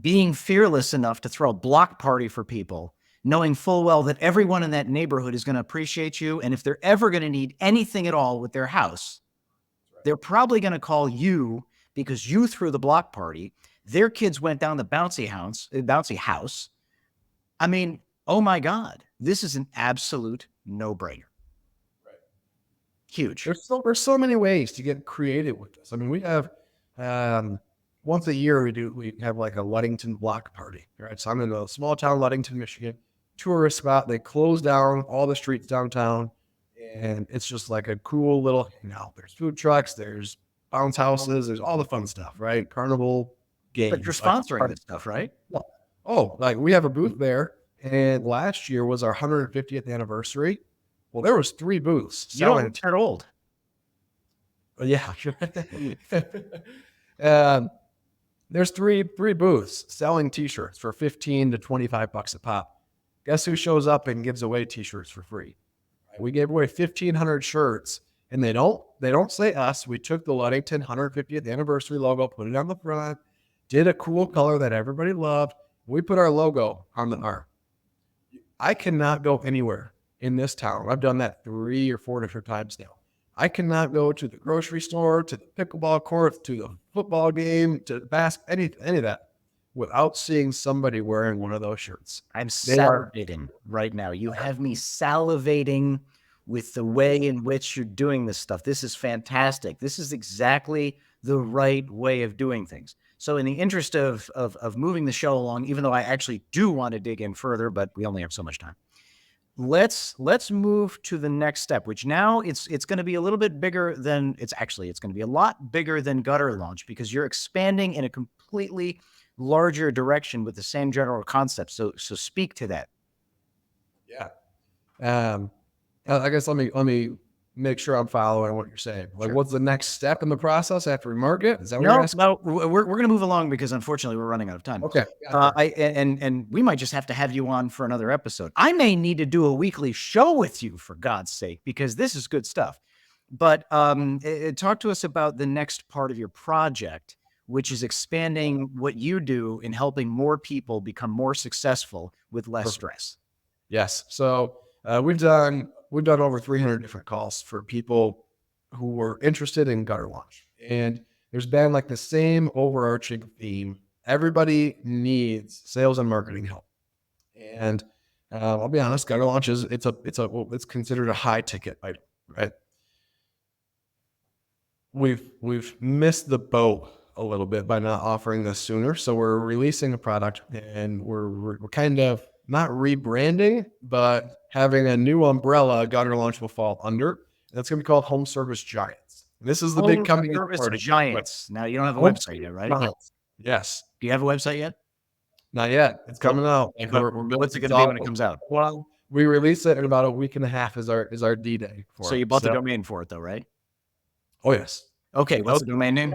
Being fearless enough to throw a block party for people, knowing full well that everyone in that neighborhood is going to appreciate you, and if they're ever going to need anything at all with their house, they're probably going to call you because you threw the block party. Their kids went down the bouncy house. I mean, oh my God, this is an absolute no-brainer. Right. Huge. There's so many ways to get creative with this. I mean, we have once a year we have like a Ludington block party. Right. So I'm in a small town, Ludington, Michigan, tourist spot. They close down all the streets downtown, and it's just like a cool little hangout. There's food trucks, there's bounce houses, there's all the fun stuff, right? Carnival games. But you're sponsoring this stuff, right? Oh, like we have a booth there, and last year was our 150th anniversary. Well, there was 3 booths. You don't look that old. Yeah. There's three booths selling T-shirts for $15 to $25 a pop. Guess who shows up and gives away T-shirts for free? We gave away 1,500 shirts, and they don't say us. We took the Ludington 150th anniversary logo, put it on the front, did a cool color that everybody loved. We put our logo on the arm. I cannot go anywhere in this town. I've done that 3 or 4 different times now. I cannot go to the grocery store, to the pickleball court, to the football game, to the any of that without seeing somebody wearing one of those shirts. I'm salivating right now. You have me salivating with the way in which you're doing this stuff. This is fantastic. This is exactly the right way of doing things. So in the interest of moving the show along, even though I actually do want to dig in further, but we only have so much time. Let's move to the next step, which now it's going to be a little bit bigger than it's going to be a lot bigger than Gutter Launch, because you're expanding in a completely larger direction with the same general concept. So speak to that. Yeah. I guess let me make sure I'm following what you're saying. Like, Sure. What's the next step in the process after we mark it? Is that what you're asking? No, we're going to move along because unfortunately we're running out of time. Okay. And we might just have to have you on for another episode. I may need to do a weekly show with you, for God's sake, because this is good stuff. But talk to us about the next part of your project, which is expanding what you do in helping more people become more successful with less stress. Yes. So we've done over 300 different calls for people who were interested in Gutter Launch, and there's been like the same overarching theme. Everybody needs sales and marketing help, and I'll be honest, Gutter Launch it's considered a high ticket item, right? We've missed the boat a little bit by not offering this sooner, so we're releasing a product, and we're kind of not rebranding, but having a new umbrella Gutter Launch will fall under. And that's going to be called Home Service Giants. This is the big company. Home Service Giants. Now, you don't have a website yet, right? Giants. Yes. Do you have a website yet? Not yet. It's coming out. What's it going to be when it comes out? Well, we release it in about a week and a half is our D-Day. So you bought the domain for it, though, right? Oh, yes. Okay. What's the domain name?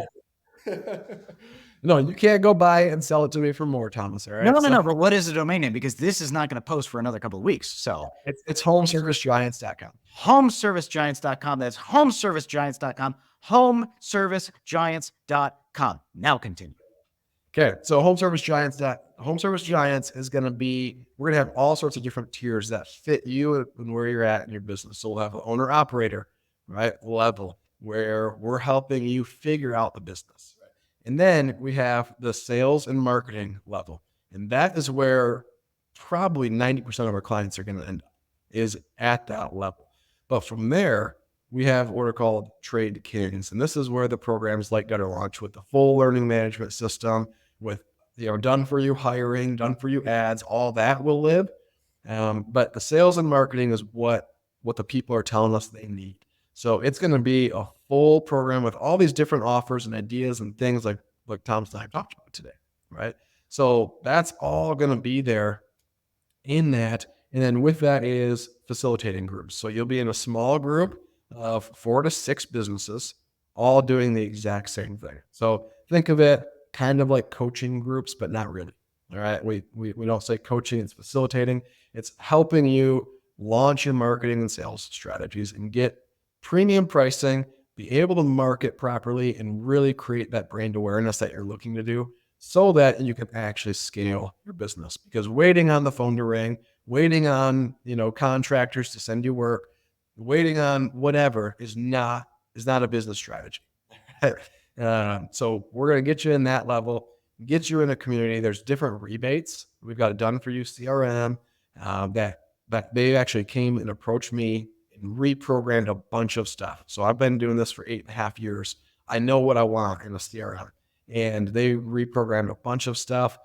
No, you can't go buy it and sell it to me for more, Thomas. All No, right. no, no, So no. But what is the domain name? Because this is not going to post for another couple of weeks. So it's homeservicegiants.com. homeservicegiants.com. That's homeservicegiants.com. Homeservicegiants.com. Now continue. Okay, so Home Service Giants is going to be, we're going to have all sorts of different tiers that fit you and where you're at in your business. So we'll have an owner operator, right, level where we're helping you figure out the business. Right? And then we have the sales and marketing level. And that is where probably 90% of our clients are going to end up, is at that level. But from there, we have what are called trade kings. And this is where the programs like Gutter launch with the full learning management system, with done for you hiring, done for you ads, all that will live. But the sales and marketing is what the people are telling us they need. So it's going to be a full program with all these different offers and ideas and things like Tom's and I talked about today, right? So that's all going to be there in that. And then with that is facilitating groups. So you'll be in a small group of 4 to 6 businesses, all doing the exact same thing. So think of it kind of like coaching groups, but not really. All right. We don't say coaching, it's facilitating. It's helping you launch your marketing and sales strategies and get premium pricing, be able to market properly, and really create that brand awareness that you're looking to do so that you can actually scale your business. Because waiting on the phone to ring, waiting on, contractors to send you work, waiting on whatever is not a business strategy. So we're going to get you in that level, get you in a community. There's different rebates. We've got a done for you CRM that they actually came and approached me and reprogrammed a bunch of stuff. So I've been doing this for 8.5 years. I know what I want in a CRM, and they reprogrammed a bunch of stuff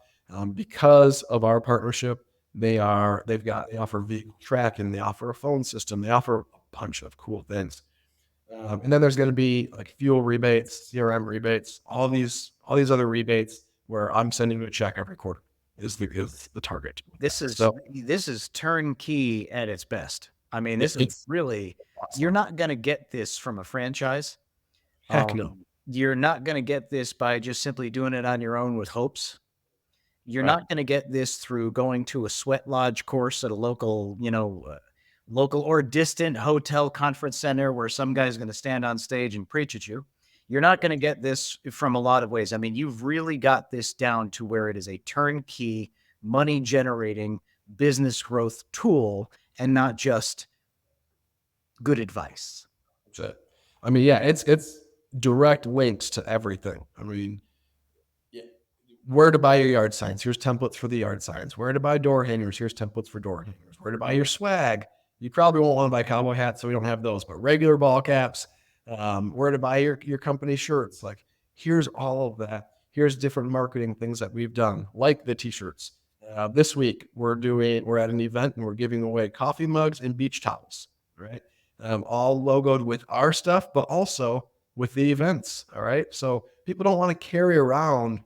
because of our partnership. They offer vehicle tracking, they offer a phone system, they offer a bunch of cool things. And then there's going to be like fuel rebates, CRM rebates, all these other rebates where I'm sending you a check every quarter is the target. This is turnkey at its best. I mean, this is really, you're not going to get this from a franchise. Heck no. You're not going to get this by just simply doing it on your own with hopes. You're not going to get this through going to a sweat lodge course at a local, local or distant hotel conference center where some guy's going to stand on stage and preach at you. You're not going to get this from a lot of ways. I mean, you've really got this down to where it is a turnkey, money generating business growth tool and not just good advice. That's it. I mean, yeah, it's direct links to everything. I mean, where to buy your yard signs. Here's templates for the yard signs. Where to buy door hangers. Here's templates for door hangers. Where to buy your swag. You probably won't want to buy cowboy hats, so we don't have those, but regular ball caps. Where to buy your company shirts. Like, here's all of that. Here's different marketing things that we've done, like the t-shirts. This week we're at an event and we're giving away coffee mugs and beach towels, right? All logoed with our stuff, but also with the events. All right. So people don't want to carry around.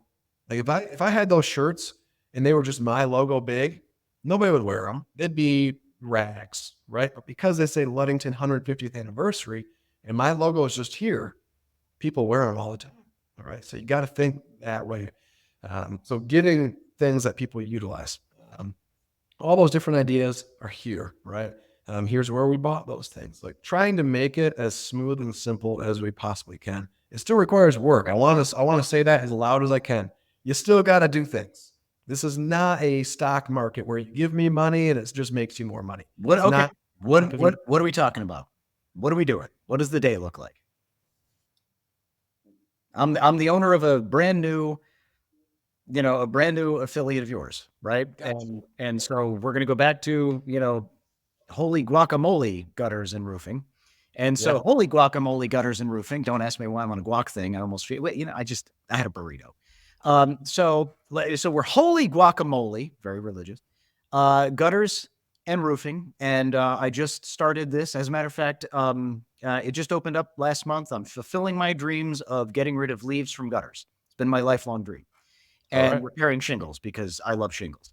Like if I had those shirts and they were just my logo big, nobody would wear them. They'd be rags, right? But because they say Ludington 150th anniversary and my logo is just here, people wear them all the time. All right. So you got to think that way. So getting things that people utilize, all those different ideas are here, right? Here's where we bought those things. Like trying to make it as smooth and simple as we possibly can. It still requires work. I want to say that as loud as I can. You still got to do things. This is not a stock market where you give me money and it just makes you more money. What are we talking about? What are we doing? What does the day look like? I'm the owner of a brand new affiliate of yours, right? Gotcha. And so we're going to go back to, holy guacamole gutters and roofing. And so holy guacamole gutters and roofing, don't ask me why I'm on a guac thing. I almost feel, I had a burrito. So we're holy guacamole, very religious, gutters and roofing. And I just started this. As a matter of fact, it just opened up last month. I'm fulfilling my dreams of getting rid of leaves from gutters. It's been my lifelong dream. And repairing shingles because I love shingles.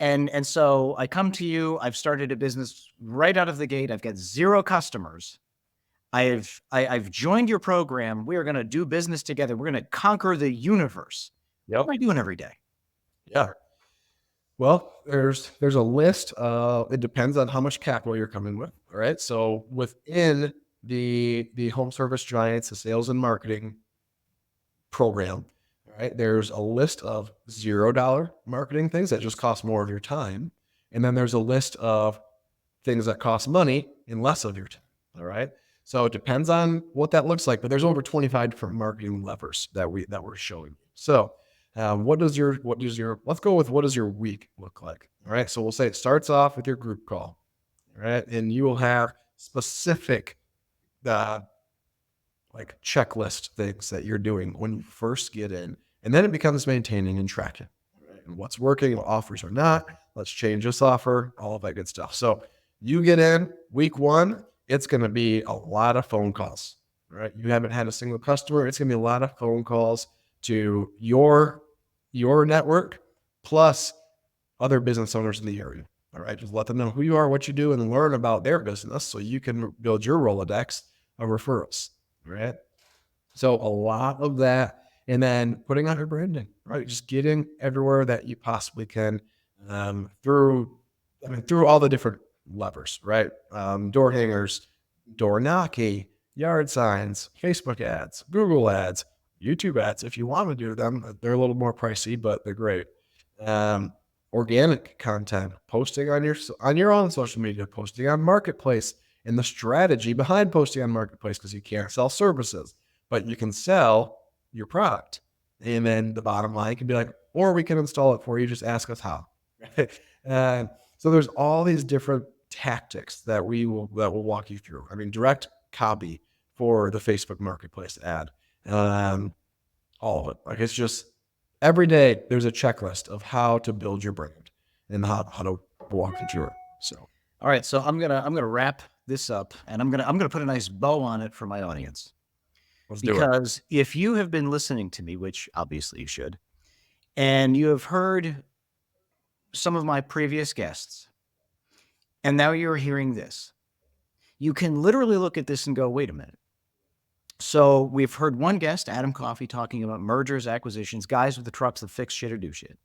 And so I come to you. I've started a business right out of the gate. I've got 0 customers. I've joined your program. We are going to do business together. We're going to conquer the universe. What Yep. am I doing every day? Yeah. Well, there's a list. It depends on how much capital you're coming with. All right. So within the home service giants, the sales and marketing program, all right, there's a list of $0 marketing things that just cost more of your time, and then there's a list of things that cost money and less of your time. All right. So it depends on what that looks like, but there's over 25 different marketing levers that we're showing. So let's go with what does your week look like? All right. So we'll say it starts off with your group call. All right. And you will have specific uh, like checklist things that you're doing when you first get in. And then it becomes maintaining and tracking. Right? And what's working, what offers are not. Let's change this offer, all of that good stuff. So you get in week one, it's going to be a lot of phone calls, right? You haven't had a single customer. It's going to be a lot of phone calls to your network plus other business owners in the area. All right. Just let them know who you are, what you do, and learn about their business so you can build your Rolodex of referrals. Right. So a lot of that. And then putting out your branding, right? Just getting everywhere that you possibly can through all the different levers, right? Door hangers, door knocking, yard signs, Facebook ads, Google ads, YouTube ads. If you want to do them, they're a little more pricey, but they're great. Um, Organic content, posting on your own social media, posting on Marketplace, and the strategy behind posting on Marketplace, because you can't sell services, but you can sell your product. And then the bottom line can be like, or we can install it for you. Just ask us how. And so there's all these different tactics that will walk you through. I mean, direct copy for the Facebook Marketplace ad. All of it. Like it's just every day there's a checklist of how to build your brand and how to walk you through it. So All right, so I'm gonna wrap this up, and I'm gonna put a nice bow on it for my audience. let's do it. Because if you have been listening to me, which obviously you should, and you have heard some of my previous guests, and now you're hearing this, you can literally look at this and go, wait a minute. So we've heard one guest, Adam Coffey, talking about mergers, acquisitions, guys with the trucks that fix shit or do shit.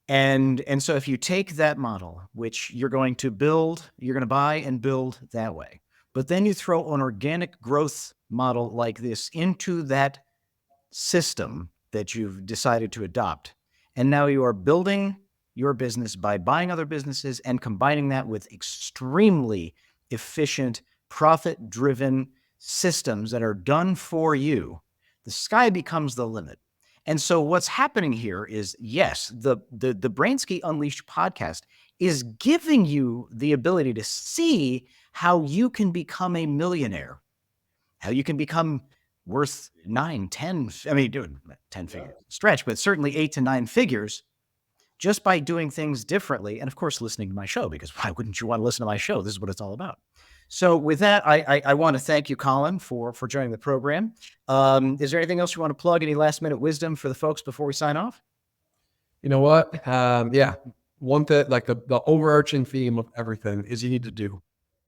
And so if you take that model, which you're going to build, you're going to buy and build that way, but then you throw an organic growth model like this into that system that you've decided to adopt, and now you are building your business by buying other businesses and combining that with extremely efficient, profit-driven systems that are done for you, the sky becomes the limit. And so what's happening here is, yes, the Brainsky Unleashed podcast is giving you the ability to see how you can become a millionaire, how you can become worth 9, 10, I mean, dude, 10 figures stretch, but certainly 8 to 9 figures just by doing things differently. And of course, listening to my show, because why wouldn't you want to listen to my show? This is what it's all about. So with that, I want to thank you, Colin, for joining the program. Is there anything else you want to plug? Any last minute wisdom for the folks before we sign off? You know what? Yeah. One thing, like the overarching theme of everything is you need to do.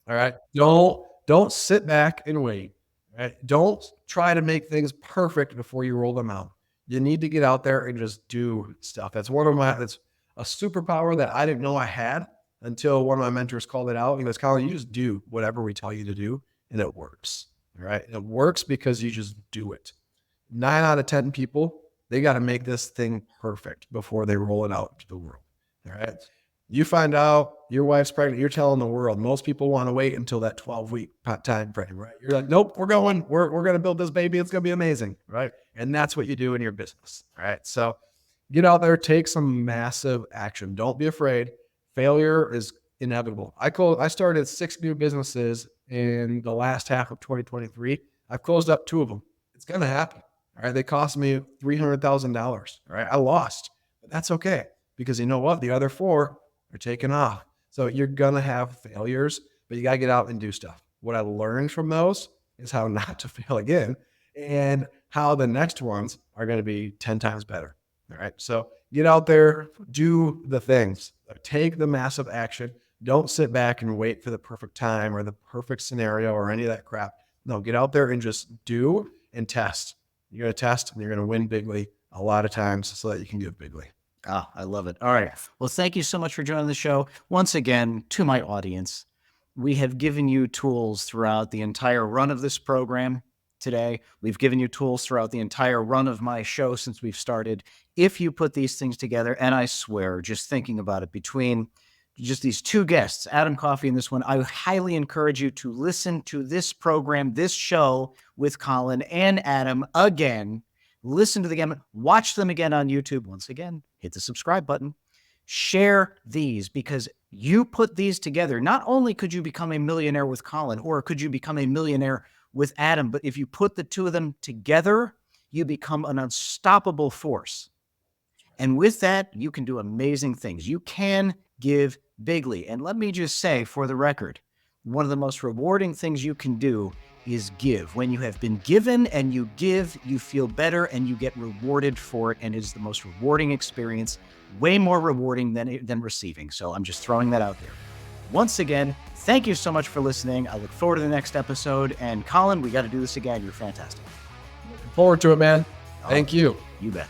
All right. Don't sit back and wait. All right. Don't try to make things perfect before you roll them out. You need to get out there and just do stuff. That's a superpower that I didn't know I had until one of my mentors called it out. He goes, Colin, you just do whatever we tell you to do, and it works. All right. It works because you just do it. 9 out of 10 people, they got to make this thing perfect before they roll it out to the world. All right. You find out your wife's pregnant, you're telling the world. Most people want to wait until that 12-week time frame, right? You're like, nope, we're going to build this baby. It's going to be amazing, right? And that's what you do in your business, right? So get out there, take some massive action. Don't be afraid. Failure is inevitable. I started 6 new businesses in the last half of 2023. I've closed up 2 of them. It's going to happen. All right. They cost me $300,000. All right. I lost, but that's okay, because you know what? The other 4 are taking off. So you're going to have failures, but you got to get out and do stuff. What I learned from those is how not to fail again, and how the next ones are going to be 10 times better. All right. So get out there, do the things, take the massive action. Don't sit back and wait for the perfect time or the perfect scenario or any of that crap. No, get out there and just do and test. You're going to test and you're going to win bigly a lot of times so that you can give bigly. Ah, I love it. All right. Well, thank you so much for joining the show. Once again, to my audience, we have given you tools throughout the entire run of this program today. We've given you tools throughout the entire run of my show since we've started. If you put these things together, and I swear, just thinking about it, between just these two guests, Adam Coffey and this one, I highly encourage you to listen to this program, this show with Colin and Adam again. Listen to them, watch them again on YouTube. Once again, hit the subscribe button. Share these, because you put these together. Not only could you become a millionaire with Colin, or could you become a millionaire with Adam, but if you put the two of them together, you become an unstoppable force. And with that, you can do amazing things. You can give bigly. And let me just say, for the record, one of the most rewarding things you can do is give. When you have been given and you give, you feel better and you get rewarded for it. And it is the most rewarding experience, way more rewarding than receiving. So I'm just throwing that out there. Once again, thank you so much for listening. I look forward to the next episode. And Colin, we got to do this again. You're fantastic. Looking forward to it, man. Thank you. You bet.